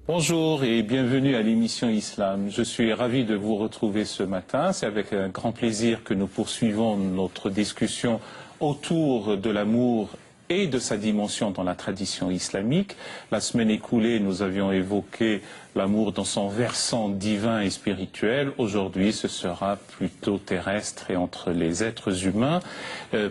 Bonjour et bienvenue à l'émission Islam. Je suis ravi de vous retrouver ce matin. C'est avec un grand plaisir que nous poursuivons notre discussion autour de l'amour et de sa dimension dans la tradition islamique. La semaine écoulée, nous avions évoqué l'amour dans son versant divin et spirituel. Aujourd'hui, ce sera plutôt terrestre et entre les êtres humains.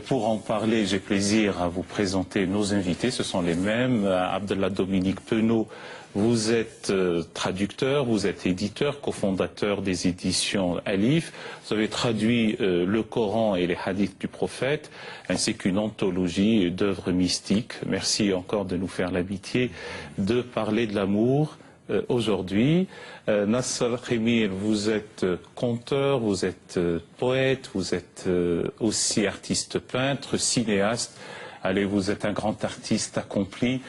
Pour en parler, j'ai plaisir à vous présenter nos invités. Ce sont les mêmes. Abdellah Dominique Penaud, vous êtes traducteur, vous êtes éditeur, cofondateur des éditions Alif. Vous avez traduit le Coran et les hadiths du prophète, ainsi qu'une anthologie d'œuvres mystiques. Merci encore de nous faire l'amitié de parler de l'amour aujourd'hui. Nasser Khemir, vous êtes conteur, vous êtes poète, vous êtes aussi artiste peintre, cinéaste. Allez, vous êtes un grand artiste accompli.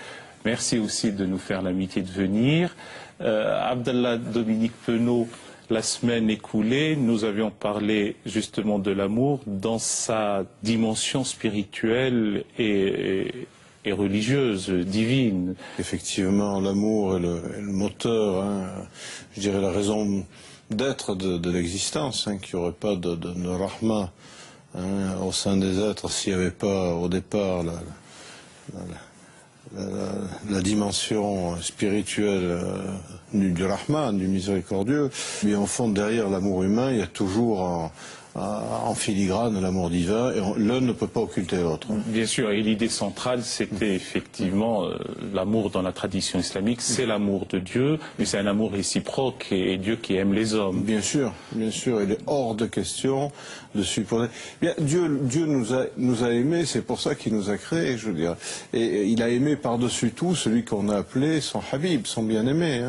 Merci aussi de nous faire l'amitié de venir. Abdellah Dominique Penaud, la semaine écoulée, nous avions parlé justement de l'amour dans sa dimension spirituelle et religieuse, divine. Effectivement, l'amour est le moteur, je dirais la raison d'être de l'existence, qu'il n'y aurait pas de rahma au sein des êtres s'il n'y avait pas au départ la dimension spirituelle du Rahman, du miséricordieux. Mais en fond, derrière l'amour humain, il y a toujours en filigrane l'amour divin, et l'un ne peut pas occulter l'autre. Bien sûr, et l'idée centrale, c'était effectivement l'amour dans la tradition islamique, c'est l'amour de Dieu, mais c'est un amour réciproque et Dieu qui aime les hommes. Bien sûr, il est hors de question de supposer. Bien, Dieu nous a aimés, c'est pour ça qu'il nous a créés, je veux dire. Et il a aimé par-dessus tout celui qu'on a appelé son Habib, son bien-aimé.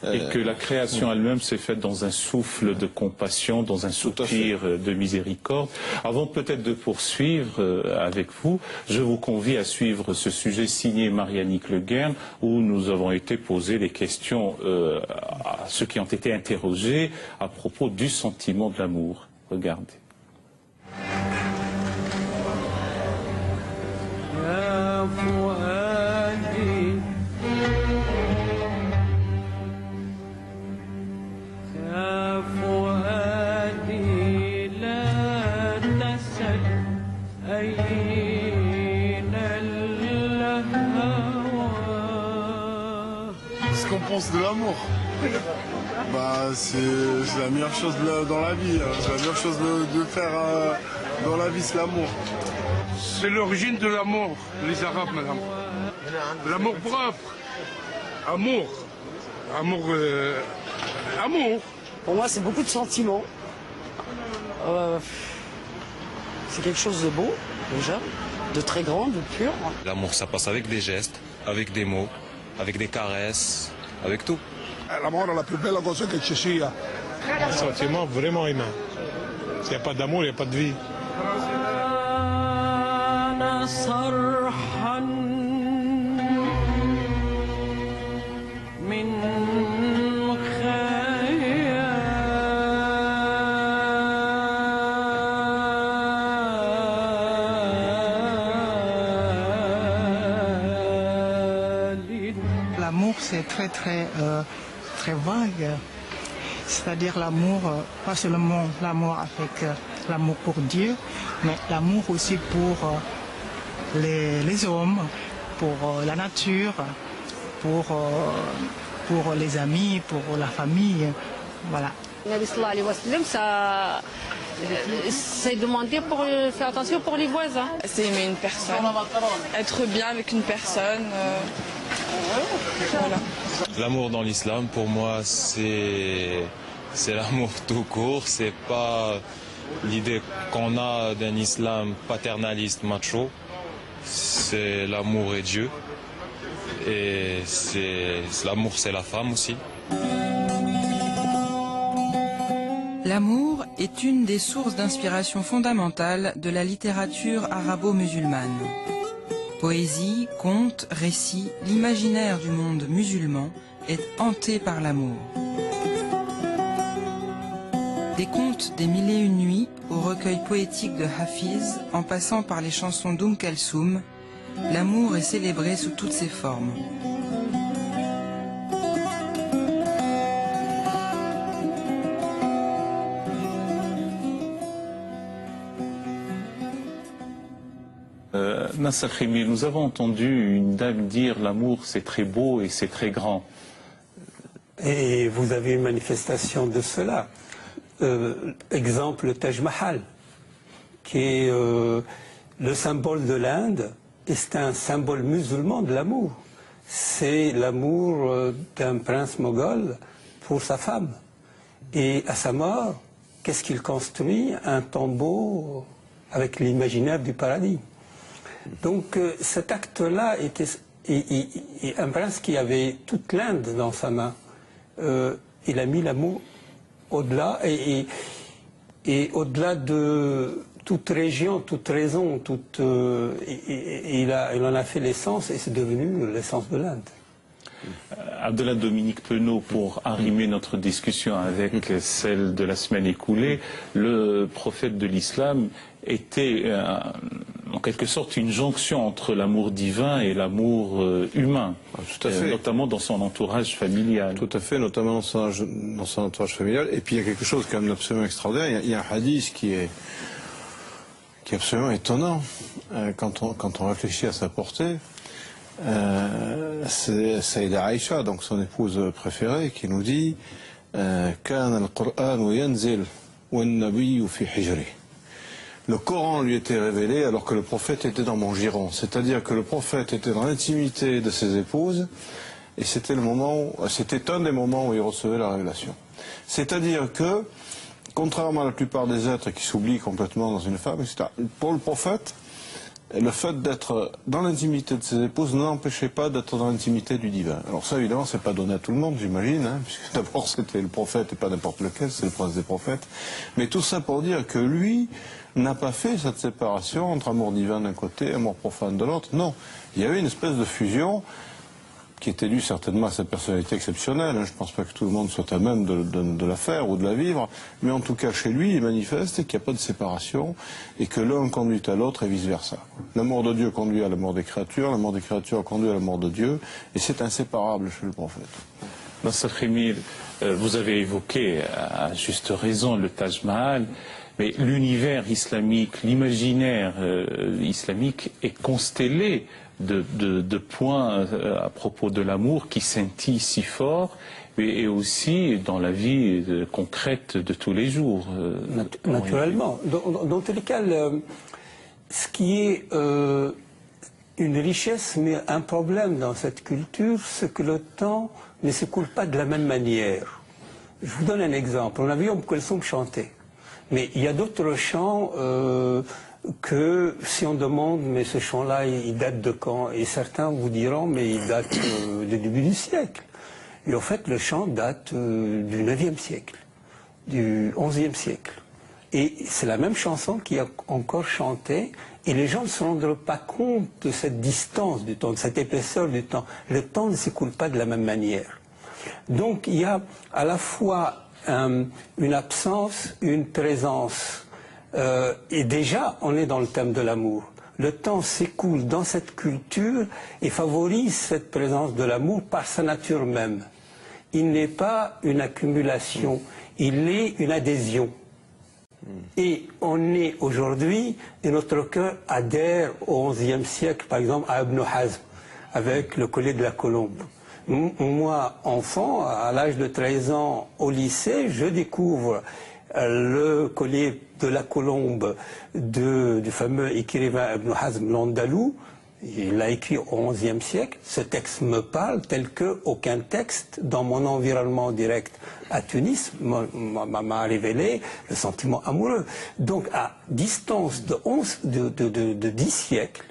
Et que la création elle-même s'est faite dans un souffle de compassion, dans un soupir de miséricorde. Avant peut-être de poursuivre avec vous, je vous convie à suivre ce sujet signé Mariannick Le Guern, où nous avons été posé des questions à ceux qui ont été interrogés à propos du sentiment de l'amour. Regardez. Ce qu'on pense de l'amour, c'est la meilleure chose dans la vie. C'est la meilleure chose de faire dans la vie, c'est l'amour. C'est l'origine de l'amour, les Arabes, madame. L'amour propre. Amour. Amour. Pour moi, c'est beaucoup de sentiments. C'est quelque chose de beau, déjà, de très grand, de pur. L'amour, ça passe avec des gestes, avec des mots, avec des caresses, avec tout. L'amour est la plus belle chose que je suis. Un sentiment vraiment humain. S'il n'y a pas d'amour, il n'y a pas de vie. L'amour, c'est très vague. C'est-à-dire l'amour, pas seulement l'amour avec l'amour pour Dieu, mais l'amour aussi pour les hommes, pour la nature, pour les amis, pour la famille. Voilà. Nabi sallallahu alayhi wa sallam, c'est demandé pour faire attention pour les voisins. C'est aimer une personne, être bien avec une personne. Voilà. L'amour dans l'islam, pour moi, c'est l'amour tout court. C'est pas l'idée qu'on a d'un islam paternaliste, macho. C'est l'amour et Dieu. Et l'amour, c'est la femme aussi. L'amour est une des sources d'inspiration fondamentale de la littérature arabo-musulmane. Poésie, contes, récits, l'imaginaire du monde musulman est hanté par l'amour. Des contes des Mille et une nuits au recueil poétique de Hafiz, en passant par les chansons Kalsoum, l'amour est célébré sous toutes ses formes. Nasser Khemil, nous avons entendu une dame dire l'amour c'est très beau et c'est très grand. Et vous avez une manifestation de cela. Exemple, le Taj Mahal, qui est le symbole de l'Inde, et c'est un symbole musulman de l'amour. C'est l'amour d'un prince moghol pour sa femme. Et à sa mort, qu'est-ce qu'il construit? Un tombeau avec l'imaginaire du paradis. Donc cet acte-là était un prince qui avait toute l'Inde dans sa main. Il a mis l'amour au-delà et au-delà de toute région, toute raison, il en a fait l'essence et c'est devenu l'essence de l'Inde. Abdallah Dominique Penaud, pour arrimer notre discussion avec celle de la semaine écoulée, le prophète de l'islam était en quelque sorte une jonction entre l'amour divin et l'amour humain, tout à fait. Notamment dans son entourage familial. Tout à fait, notamment dans son entourage familial. Et puis il y a quelque chose quand même d'absolument extraordinaire. Il y a un hadith qui est absolument étonnant quand on réfléchit à sa portée. C'est Saïda Aïcha, donc son épouse préférée, qui nous dit كان القرآن ينزل والنبي في حجره. Le Coran lui était révélé alors que le prophète était dans mon giron. C'est-à-dire que le prophète était dans l'intimité de ses épouses et c'était un des moments où il recevait la révélation. C'est-à-dire que, contrairement à la plupart des êtres qui s'oublient complètement dans une femme, etc., pour le prophète, le fait d'être dans l'intimité de ses épouses n'empêchait pas d'être dans l'intimité du divin. Alors ça, évidemment, c'est pas donné à tout le monde, j'imagine, puisque d'abord c'était le prophète et pas n'importe lequel, c'est le prince des prophètes. Mais tout ça pour dire que lui n'a pas fait cette séparation entre amour divin d'un côté et amour profane de l'autre. Non, il y avait une espèce de fusion qui était due certainement à sa personnalité exceptionnelle. Je ne pense pas que tout le monde soit à même de la faire ou de la vivre, mais en tout cas chez lui, il manifeste qu'il n'y a pas de séparation et que l'un conduit à l'autre et vice-versa. L'amour de Dieu conduit à l'amour des créatures conduit à l'amour de Dieu, et c'est inséparable chez le prophète. Nasser Khemil, vous avez évoqué à juste raison le Taj Mahal, mais l'univers islamique, l'imaginaire islamique est constellé de points à propos de l'amour qui scintillent si fort et aussi dans la vie concrète de tous les jours. Naturellement. Dans tous les cas, ce qui est une richesse mais un problème dans cette culture, c'est que le temps ne s'écoule pas de la même manière. Je vous donne un exemple. On a vu Kulsoum chanter. Mais il y a d'autres chants que si on demande, mais ce chant-là, il date de quand? Et certains vous diront, mais il date du début du siècle. Et en fait, le chant date du 9e siècle, du 11e siècle. Et c'est la même chanson qui est encore chantée, et les gens ne se rendent pas compte de cette distance du temps, de cette épaisseur du temps. Le temps ne s'écoule pas de la même manière. Donc il y a à la fois une absence, une présence. Et déjà, on est dans le thème de l'amour. Le temps s'écoule dans cette culture et favorise cette présence de l'amour par sa nature même. Il n'est pas une accumulation, il est une adhésion. Et on est aujourd'hui, et notre cœur adhère au XIe siècle, par exemple, à Ibn Hazm, avec le collier de la colombe. Moi, enfant, à l'âge de 13 ans, au lycée, je découvre le collier de la colombe du fameux écrivain Ibn Hazm l'Andalou. Il l'a écrit au XIe siècle. Ce texte me parle tel qu'aucun texte dans mon environnement direct à Tunis m'a révélé le sentiment amoureux. Donc à distance de 10 siècles,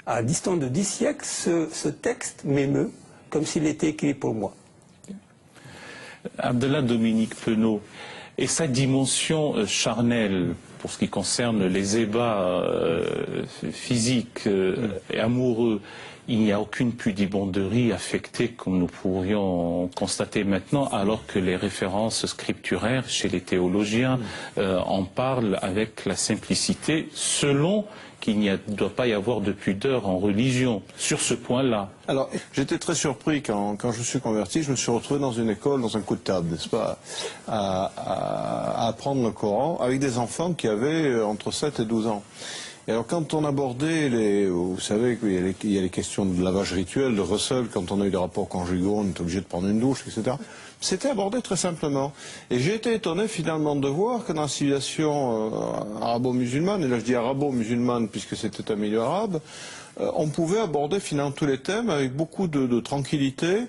à distance de 10 siècles, ce texte m'émeut comme s'il était écrit pour moi. Abdallah Dominique Penaud, et sa dimension charnelle, pour ce qui concerne les ébats physiques et amoureux, il n'y a aucune pudibonderie affectée comme nous pourrions constater maintenant, alors que les références scripturaires chez les théologiens en parlent avec la simplicité, selon qu'il ne doit pas y avoir de pudeur en religion, sur ce point-là. Alors, j'étais très surpris quand je me suis converti, je me suis retrouvé dans une école, dans un coup de table, n'est-ce pas, à apprendre le Coran avec des enfants qui avaient entre 7 et 12 ans. Et alors quand on abordait, vous savez qu'il y a les questions de lavage rituel, de Russell, quand on a eu des rapports conjugaux, on est obligé de prendre une douche, etc. C'était abordé très simplement. Et j'ai été étonné finalement de voir que dans la civilisation arabo-musulmane, et là je dis arabo-musulmane puisque c'était un milieu arabe, on pouvait aborder finalement tous les thèmes avec beaucoup de tranquillité,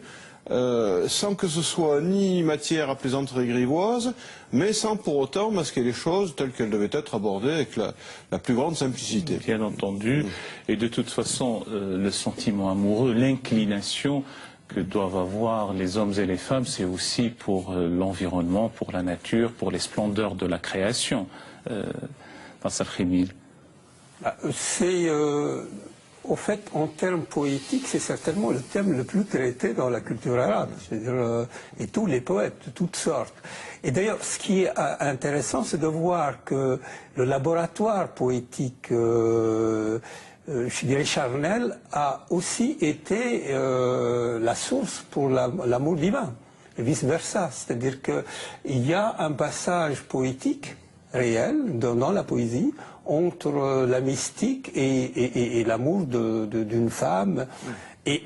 sans que ce soit ni matière à plaisanterie grivoise, mais sans pour autant masquer les choses telles qu'elles devaient être abordées avec la plus grande simplicité. Bien entendu, et de toute façon, le sentiment amoureux, l'inclination que doivent avoir les hommes et les femmes, c'est aussi pour l'environnement, pour la nature, pour les splendeurs de la création. Dans Sarkhemil. C'est, au fait, en termes poétiques, c'est certainement le thème le plus traité dans la culture arabe. C'est-à-dire, et tous les poètes, de toutes sortes. Et d'ailleurs, ce qui est intéressant, c'est de voir que le laboratoire poétique, je dirais charnel, a aussi été la source pour l'amour divin, et vice-versa. C'est-à-dire qu'il y a un passage poétique réel dans la poésie entre la mystique et l'amour d'une femme. Et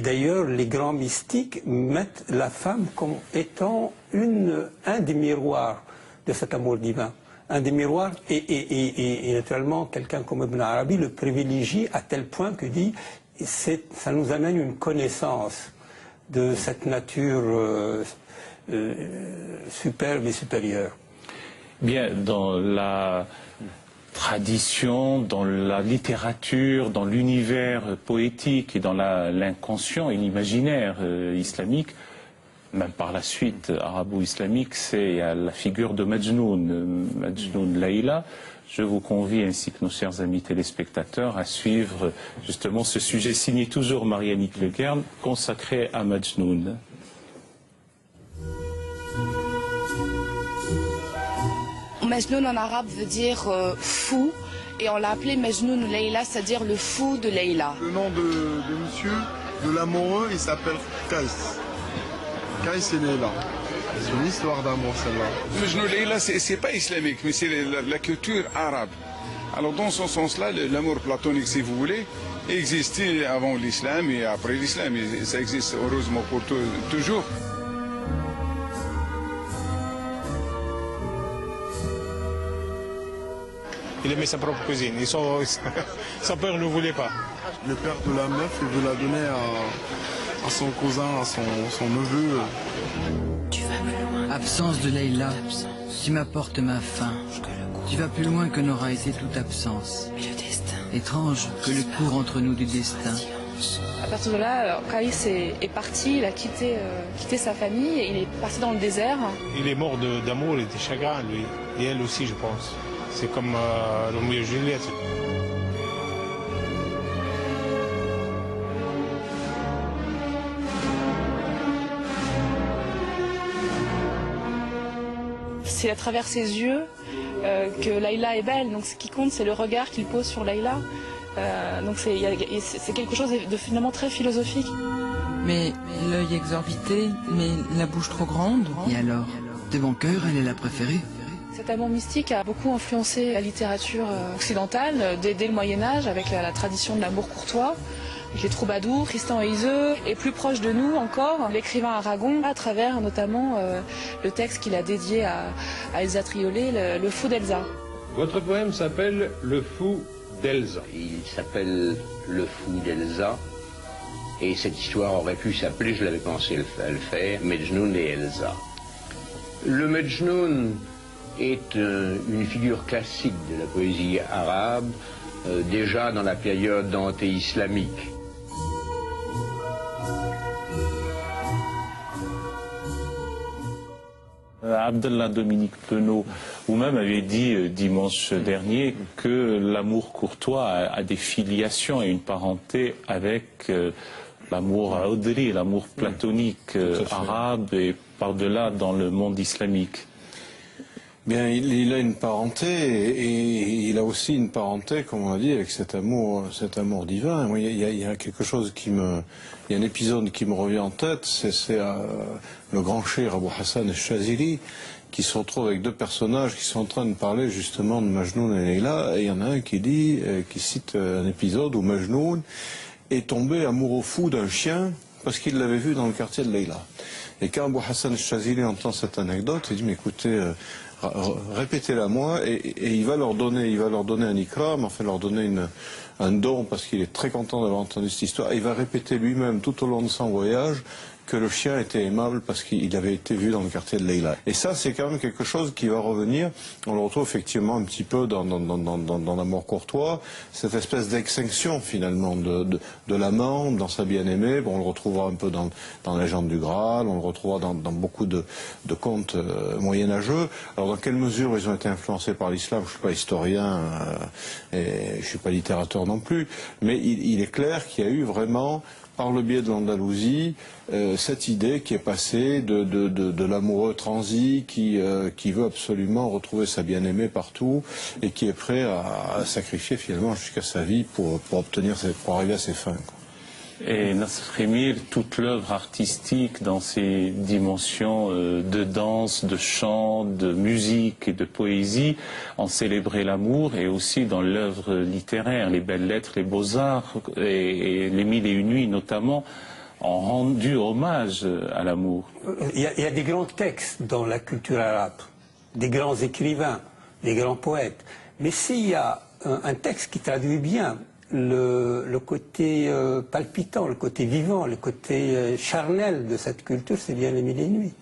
d'ailleurs, les grands mystiques mettent la femme comme étant un des miroirs de cet amour divin. Un des miroirs, et naturellement, quelqu'un comme Ibn Arabi le privilégie à tel point que dit ça nous amène une connaissance de cette nature superbe et supérieure. Bien, dans la tradition, dans la littérature, dans l'univers poétique et dans l'inconscient et l'imaginaire islamique, même par la suite arabo-islamique, c'est la figure de Majnoun, Majnoun Layla. Je vous convie, ainsi que nos chers amis téléspectateurs, à suivre justement ce sujet signé toujours Marianne Leguerne, consacré à Majnoun. Majnoun en arabe veut dire fou, et on l'a appelé Majnoun Layla, c'est-à-dire le fou de Layla. Le nom de monsieur, de l'amoureux, il s'appelle Kais. Kais et Layla. C'est une histoire d'amour, celle-là. Majnoun Layla, c'est pas islamique, mais c'est la culture arabe. Alors dans ce sens-là, l'amour platonique, si vous voulez, existait avant l'islam et après l'islam. Et ça existe heureusement pour toujours. Il aimait sa propre cuisine. Son père ne voulait pas. Le père de la meuf, il veut la donner à son cousin, à son neveu. Absence de Layla, tu m'apportes ma faim. Tu vas plus loin que n'aura été toute absence. Étrange que le cours entre nous du destin. À partir de là, Kais est parti, il a quitté sa famille, et il est parti dans le désert. Il est mort d'amour et de chagrin, lui. Et elle aussi, je pense. C'est comme Roméo et Juliette. C'est à travers ses yeux que Layla est belle. Donc ce qui compte, c'est le regard qu'il pose sur Layla. Donc c'est quelque chose de finalement très philosophique. Mais l'œil exorbité, mais la bouche trop grande. Et alors, de bon cœur, elle est la préférée. Cet amour mystique a beaucoup influencé la littérature occidentale dès le Moyen-Âge, avec la tradition de l'amour courtois, avec les troubadours, Tristan et Iseult, et plus proche de nous encore, l'écrivain Aragon, à travers notamment le texte qu'il a dédié à Elsa Triolet, le Fou d'Elsa. Votre poème s'appelle Le Fou d'Elsa. Il s'appelle Le Fou d'Elsa, et cette histoire aurait pu s'appeler, je l'avais pensé à le faire, Majnoun et Elsa. Le Majnoun est une figure classique de la poésie arabe, déjà dans la période anté-islamique. Abdallah Dominique Penaud, vous-même avez dit dimanche dernier que l'amour courtois a des filiations et une parenté avec l'amour audri, l'amour platonique arabe et par-delà dans le monde islamique. Bien, il a une parenté et il a aussi une parenté, comme on a dit, avec cet amour divin. Moi, il y a quelque chose il y a un épisode qui me revient en tête, c'est le grand cheikh Abou Hassan al-Chazili qui se retrouve avec deux personnages qui sont en train de parler justement de Majnoun et Leïla, et il y en a un qui cite un épisode où Majnoun est tombé amoureux fou d'un chien parce qu'il l'avait vu dans le quartier de Leïla. Et quand Abou Hassan al-Chazili entend cette anecdote, il dit, mais écoutez, répétez-la moi, et il va leur donner un ikram, enfin leur donner un don, parce qu'il est très content d'avoir entendu cette histoire, et il va répéter lui-même tout au long de son voyage que le chien était aimable parce qu'il avait été vu dans le quartier de Leïla. Et ça, c'est quand même quelque chose qui va revenir. On le retrouve effectivement un petit peu dans l'amour courtois, cette espèce d'extinction finalement de l'amant dans sa bien-aimée. Bon, on le retrouvera un peu dans la légende du Graal, on le retrouvera dans beaucoup de contes moyenâgeux. Alors dans quelle mesure ils ont été influencés par l'islam, je ne suis pas historien et je ne suis pas littérateur non plus, mais il est clair qu'il y a eu vraiment, par le biais de l'Andalousie, cette idée qui est passée de l'amoureux transi qui veut absolument retrouver sa bien-aimée partout et qui est prêt à sacrifier finalement jusqu'à sa vie pour arriver à ses fins, quoi. Et Nasr Émir, toute l'œuvre artistique dans ses dimensions de danse, de chant, de musique et de poésie ont célébré l'amour, et aussi dans l'œuvre littéraire, les belles lettres, les beaux-arts et les mille et une nuits notamment ont rendu hommage à l'amour. Il y a des grands textes dans la culture arabe, des grands écrivains, des grands poètes. Mais s'il y a un texte qui traduit bien le côté palpitant, le côté vivant, le côté charnel de cette culture, c'est bien les mille et une nuits.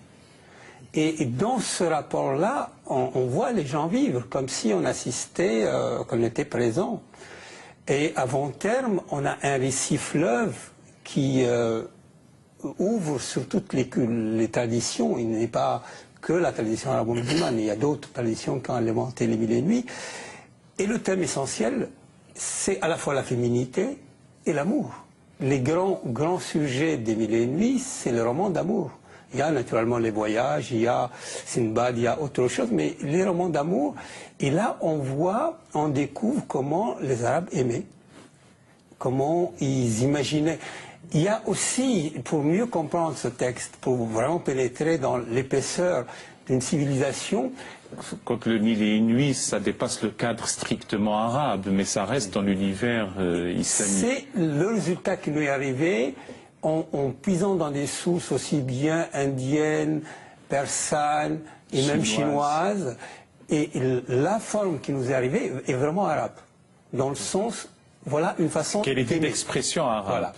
Et dans ce rapport-là, on voit les gens vivre comme si on assistait, qu'on était présent. Et à long terme, on a un récit fleuve qui ouvre sur toutes les traditions. Il n'est pas que la tradition arabo-musulmane, il y a d'autres traditions qui ont alimenté les mille et une nuits. Et le thème essentiel, c'est à la fois la féminité et l'amour. Les grands sujets des mille et une nuits, c'est le roman d'amour. Il y a naturellement les voyages, il y a Sinbad, il y a autre chose, mais les romans d'amour, et là on découvre comment les Arabes aimaient, comment ils imaginaient. Il y a aussi, pour mieux comprendre ce texte, pour vraiment pénétrer dans l'épaisseur d'une civilisation. Quoique le mille et une nuits, ça dépasse le cadre strictement arabe, mais ça reste dans l'univers islamique. C'est le résultat qui nous est arrivé en puisant dans des sources aussi bien indiennes, persanes et même chinoises. Et la forme qui nous est arrivée est vraiment arabe. Dans le sens, voilà une façon... Quelle était l'expression arabe? Voilà.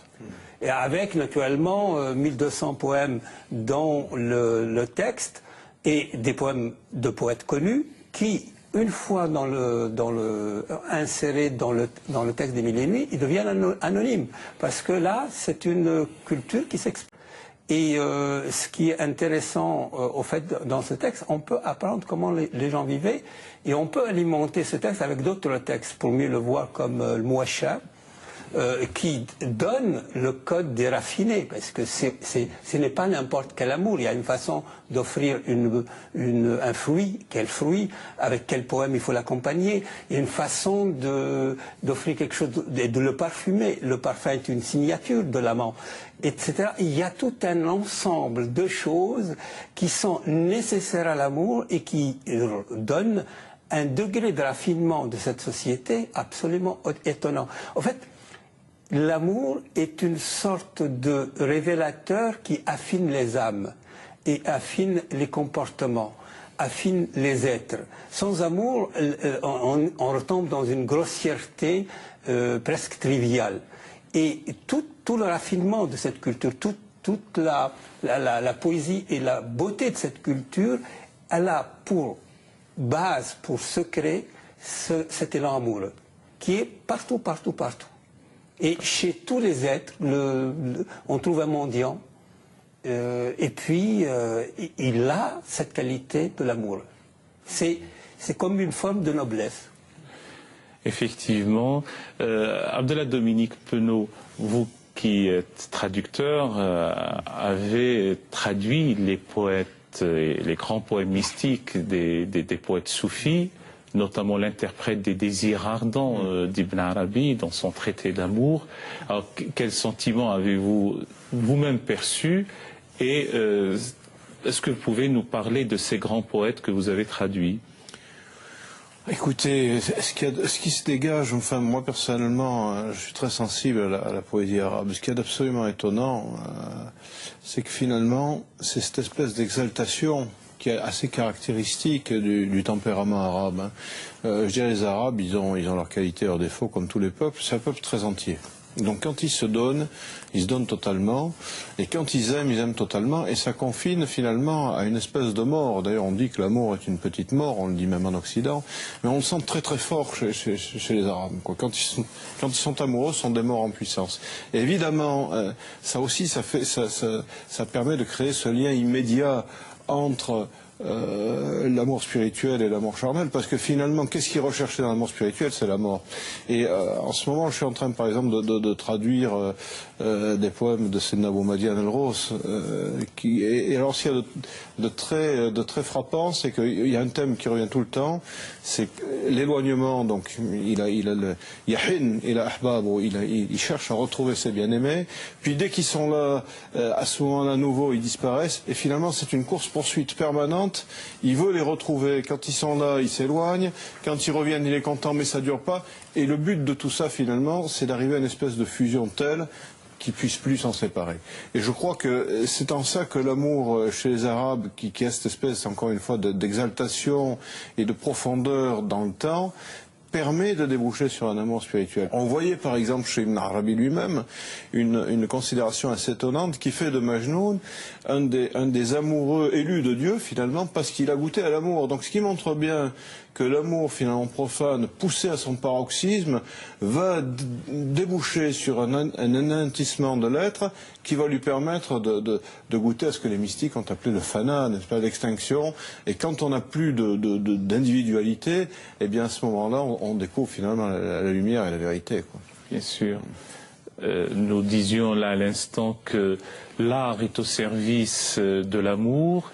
Et avec naturellement 1200 poèmes dans le texte, et des poèmes de poètes connus qui, une fois insérés dans le texte des mille et une nuits, ils deviennent anonymes. Parce que là, c'est une culture qui s'exprime. Et ce qui est intéressant, au fait, dans ce texte, on peut apprendre comment les gens vivaient, et on peut alimenter ce texte avec d'autres textes, pour mieux le voir, comme le Mouachab, qui donne le code des raffinés, parce que ce n'est pas n'importe quel amour. Il y a une façon d'offrir un fruit, quel fruit, avec quel poème il faut l'accompagner. Il y a une façon d'offrir quelque chose, de le parfumer. Le parfum est une signature de l'amant, etc. Il y a tout un ensemble de choses qui sont nécessaires à l'amour et qui donnent un degré de raffinement de cette société absolument étonnant. En fait, l'amour est une sorte de révélateur qui affine les âmes et affine les comportements, affine les êtres. Sans amour, on retombe dans une grossièreté presque triviale. Et tout le raffinement de cette culture, toute la poésie et la beauté de cette culture, elle a pour base, pour secret, cet élan amoureux, qui est partout, partout, partout. Et chez tous les êtres, on trouve un mendiant, et puis il a cette qualité de l'amour. C'est comme une forme de noblesse. Effectivement. Abdallah Dominique Penaud, vous qui êtes traducteur, avez traduit les poètes poètes, les grands poèmes mystiques des poètes soufis, notamment l'interprète des désirs ardents d'Ibn Arabi dans son traité d'amour. Alors, quel sentiment avez-vous vous-même perçu et est-ce que vous pouvez nous parler de ces grands poètes que vous avez traduits? Écoutez, ce qui se dégage, enfin moi personnellement, je suis très sensible à la poésie arabe. Ce qui est d'absolument étonnant, c'est que finalement, c'est cette espèce d'exaltation qui est assez caractéristique du tempérament arabe. Hein. Je dirais les Arabes, ils ont leurs qualités, leurs défauts, comme tous les peuples. C'est un peuple très entier. Donc quand ils se donnent totalement, et quand ils aiment totalement, et ça confine finalement à une espèce de mort. D'ailleurs on dit que l'amour est une petite mort, on le dit même en Occident, mais on le sent très très fort chez les Arabes. Quoi. Quand ils sont amoureux, ce sont des morts en puissance. Et évidemment, ça aussi, ça permet de créer ce lien immédiat entre l'amour spirituel et l'amour charnel, parce que finalement, qu'est-ce qui est recherché dans l'amour spirituel? C'est la mort. Et en ce moment, je suis en train, par exemple, de traduire des poèmes de Sayyidina Abou Madian el-Ros, et alors, ce qu'il y a de très frappant, c'est qu'il y a un thème qui revient tout le temps, c'est l'éloignement. Donc, il cherche à retrouver ses bien-aimés, puis dès qu'ils sont là, à ce moment-là, à nouveau, ils disparaissent, et finalement, c'est une course-poursuite permanente. Il veut les retrouver. Quand ils sont là, ils s'éloignent. Quand ils reviennent, il est content, mais ça ne dure pas. Et le but de tout ça, finalement, c'est d'arriver à une espèce de fusion telle qu'ils ne puissent plus s'en séparer. Et je crois que c'est en ça que l'amour chez les Arabes, qui a cette espèce, encore une fois, d'exaltation et de profondeur dans le temps, permet de déboucher sur un amour spirituel. On voyait par exemple chez Ibn Arabi lui-même une considération assez étonnante qui fait de Majnoun un des amoureux élus de Dieu finalement parce qu'il a goûté à l'amour. Donc ce qui montre bien que l'amour finalement profane, poussé à son paroxysme, va déboucher sur un anéantissement de l'être qui va lui permettre de goûter à ce que les mystiques ont appelé le fana, n'est-ce pas, l'extinction. Et quand on n'a plus d'individualité, eh bien à ce moment-là, on découvre finalement la lumière et la vérité, quoi. Bien sûr. Nous disions là à l'instant que l'art est au service de l'amour,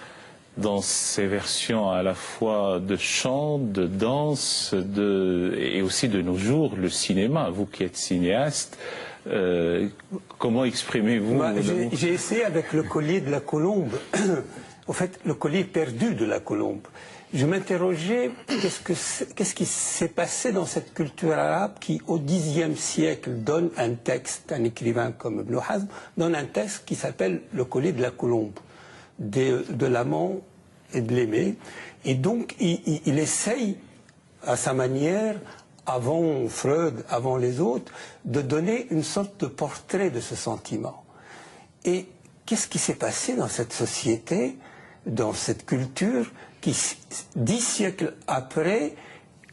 dans ses versions à la fois de chant, de danse, et aussi de nos jours, le cinéma. Vous qui êtes cinéaste, comment exprimez-vous J'ai essayé avec le collier de la colombe, au fait, le collier perdu de la colombe. Je m'interrogeais, qu'est-ce qui s'est passé dans cette culture arabe qui, au Xe siècle, donne un texte, un écrivain comme Ibn Hazm, donne un texte qui s'appelle le collier de la colombe, de l'amant et de l'aimé. Et donc, il essaye, à sa manière, avant Freud, avant les autres, de donner une sorte de portrait de ce sentiment. Et qu'est-ce qui s'est passé dans cette société, dans cette culture, qui, 10 siècles après,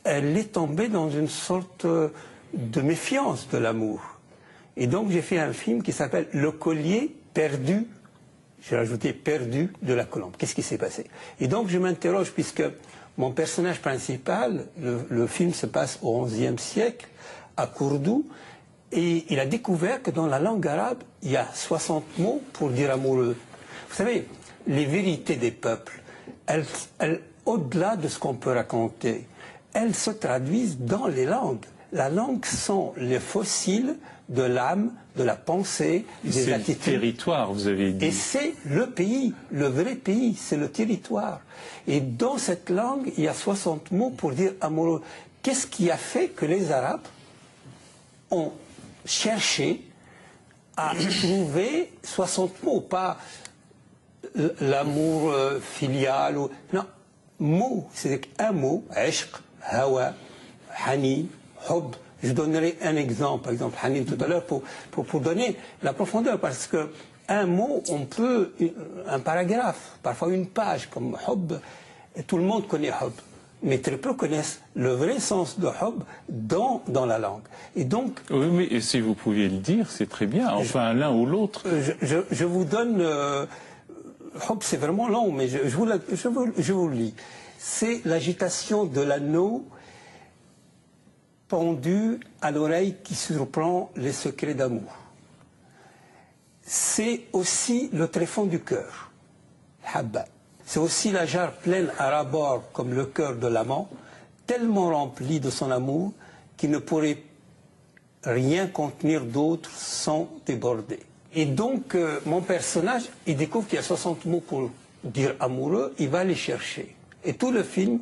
elle est tombée dans une sorte de méfiance de l'amour. Et donc j'ai fait un film qui s'appelle Le collier perdu, j'ai rajouté perdu de la colombe. Qu'est-ce qui s'est passé? Et donc je m'interroge, puisque mon personnage principal, le film se passe au XIe siècle, à Cordoue, et il a découvert que dans la langue arabe, il y a 60 mots pour dire amoureux. Vous savez, les vérités des peuples, elles, au-delà de ce qu'on peut raconter, elles se traduisent dans les langues. La langue sont les fossiles de l'âme, de la pensée, des attitudes. C'est le territoire, vous avez dit. Et c'est le pays, le vrai pays, c'est le territoire. Et dans cette langue, il y a 60 mots pour dire amoureux. Qu'est-ce qui a fait que les Arabes ont cherché à trouver 60 mots, pas l'amour filial, non, mots, c'est un mot, ishq, hawa, hani, hub. Je donnerai un exemple, par exemple, hani tout à l'heure, pour donner la profondeur, parce que un mot, on peut, un paragraphe, parfois une page, comme hub, et tout le monde connaît hub, mais très peu connaissent le vrai sens de hub dans la langue. Et donc... Oui, mais si vous pouviez le dire, c'est très bien, enfin l'un ou l'autre. Je vous donne... hub, c'est vraiment long, mais je vous le lis. C'est l'agitation de l'anneau pendu à l'oreille qui surprend les secrets d'amour. C'est aussi le tréfonds du cœur, habba. c'est aussi la jarre pleine à ras-bord comme le cœur de l'amant, tellement rempli de son amour qu'il ne pourrait rien contenir d'autre sans déborder. Et donc, mon personnage, il découvre qu'il y a 60 mots pour dire amoureux, il va les chercher. Et tout le film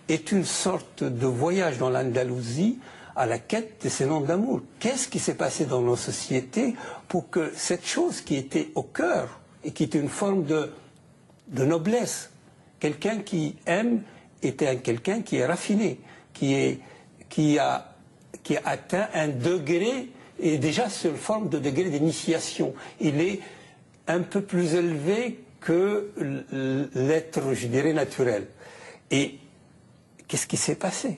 est une sorte de voyage dans l'Andalousie à la quête de ces noms d'amour. Qu'est-ce qui s'est passé dans nos sociétés pour que cette chose qui était au cœur et qui était une forme de noblesse, quelqu'un qui aime était quelqu'un qui est raffiné, qui a atteint un degré, et déjà sur une forme de degré d'initiation. Il est un peu plus élevé que l'être, je dirais, naturel. Et qu'est-ce qui s'est passé?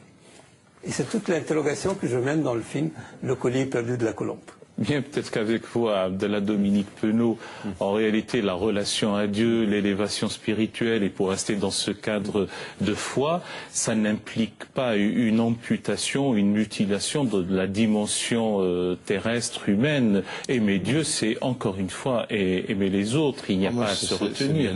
Et c'est toute l'interrogation que je mène dans le film Le collier perdu de la colombe. Bien, peut-être qu'avec vous, Abdallah Dominique Penaud, en réalité, la relation à Dieu, l'élévation spirituelle, et pour rester dans ce cadre de foi, ça n'implique pas une amputation, une mutilation de la dimension terrestre, humaine. Aimer Dieu, c'est encore une fois aimer les autres. Il n'y a pas à se retenir.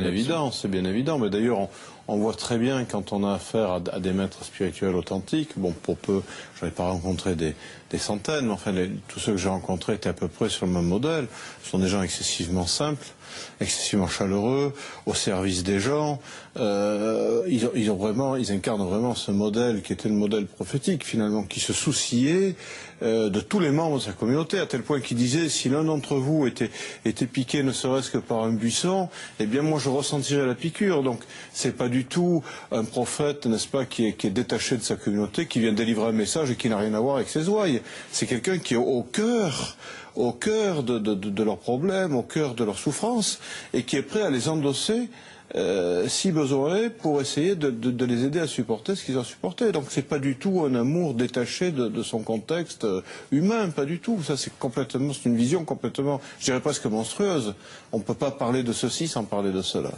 C'est bien évident. Mais d'ailleurs, on voit très bien quand on a affaire à des maîtres spirituels authentiques. Bon, pour peu, je n'avais pas rencontré des centaines, mais enfin, tous ceux que j'ai rencontrés étaient à peu près sur le même modèle. Ce sont des gens excessivement simples, excessivement chaleureux, au service des gens. Ils incarnent vraiment ce modèle qui était le modèle prophétique, finalement, qui se souciait de tous les membres de sa communauté, à tel point qu'il disait, si l'un d'entre vous était piqué ne serait-ce que par un buisson, eh bien moi je ressentirais la piqûre. Donc c'est pas du tout un prophète, n'est-ce pas, qui est détaché de sa communauté, qui vient délivrer un message et qui n'a rien à voir avec ses ouailles. C'est quelqu'un qui est au cœur de leurs problèmes, au cœur de leurs souffrances, et qui est prêt à les endosser si besoin est, pour essayer de les aider à supporter ce qu'ils ont supporté. Donc c'est pas du tout un amour détaché de son contexte humain, pas du tout. Ça c'est une vision complètement, je dirais presque monstrueuse. On ne peut pas parler de ceci sans parler de cela.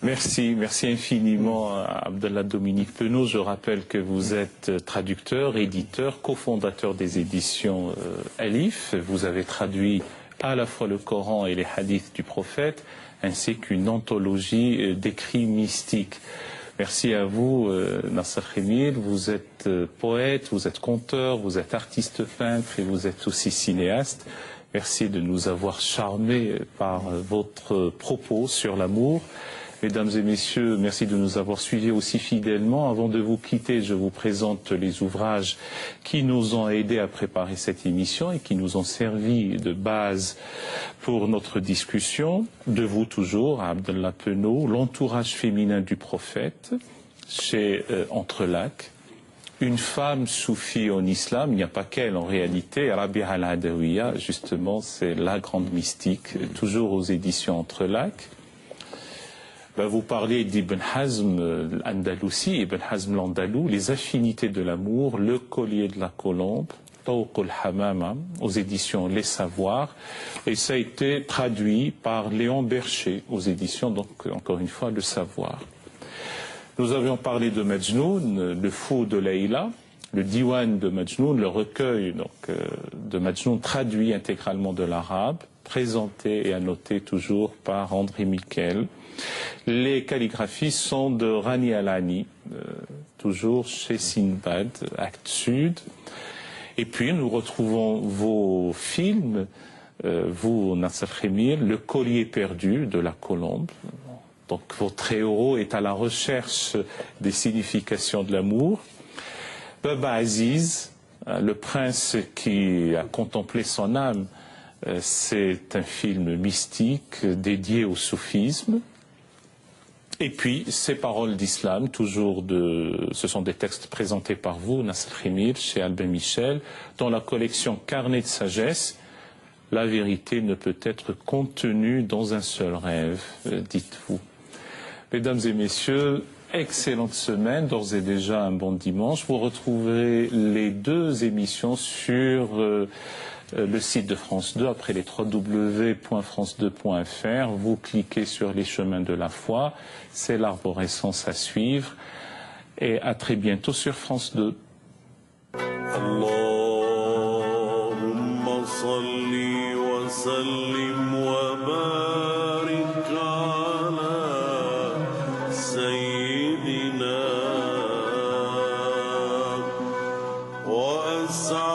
Merci infiniment Abdallah Dominique Penaud. Je rappelle que vous êtes traducteur, éditeur, cofondateur des éditions Alif. Vous avez traduit à la fois le Coran et les hadiths du prophète, ainsi qu'une anthologie d'écrits mystiques. Merci à vous, Nasser Khemil. Vous êtes poète, vous êtes conteur, vous êtes artiste peintre et vous êtes aussi cinéaste. Merci de nous avoir charmés par votre propos sur l'amour. Mesdames et messieurs, merci de nous avoir suivis aussi fidèlement. Avant de vous quitter, je vous présente les ouvrages qui nous ont aidés à préparer cette émission et qui nous ont servi de base pour notre discussion. De vous toujours, Abdallah Penaud, L'entourage féminin du prophète, chez Entrelacs. Une femme soufie en islam, il n'y a pas qu'elle en réalité. Rabia al-Adawiya, justement, c'est la grande mystique, toujours aux éditions Entrelacs. Vous parlez d'Ibn Hazm l'Andalousie, Ibn Hazm l'Andalou, Les affinités de l'amour, Le collier de la colombe, Tawq al-Hamama, aux éditions Les Savoirs, et ça a été traduit par Léon Bercher, aux éditions, donc encore une fois, Le Savoir. Nous avions parlé de Majnoun, le fou de Leïla, le diwan de Majnoun, le recueil de Majnoun traduit intégralement de l'arabe, présenté et annoté toujours par André Miquel. Les calligraphies sont de Rani Alani, toujours chez Sinbad, Actes Sud. Et puis nous retrouvons vos films, vous, Nasser Khemil, Le collier perdu de la colombe. Donc votre héros est à la recherche des significations de l'amour. Baba Aziz, le prince qui a contemplé son âme, c'est un film mystique dédié au soufisme. Et puis, ces paroles d'islam, ce sont des textes présentés par vous, Nasser Khemil, chez Albin Michel, dans la collection Carnet de sagesse. La vérité ne peut être contenue dans un seul rêve, dites-vous. Mesdames et messieurs, excellente semaine, d'ores et déjà un bon dimanche. Vous retrouverez les deux émissions sur le site de France 2, après les www.france2.fr. Vous cliquez sur les chemins de la foi, c'est l'arborescence à suivre. Et à très bientôt sur France 2. Allahumma salli wa sallim wa barik ala الصعب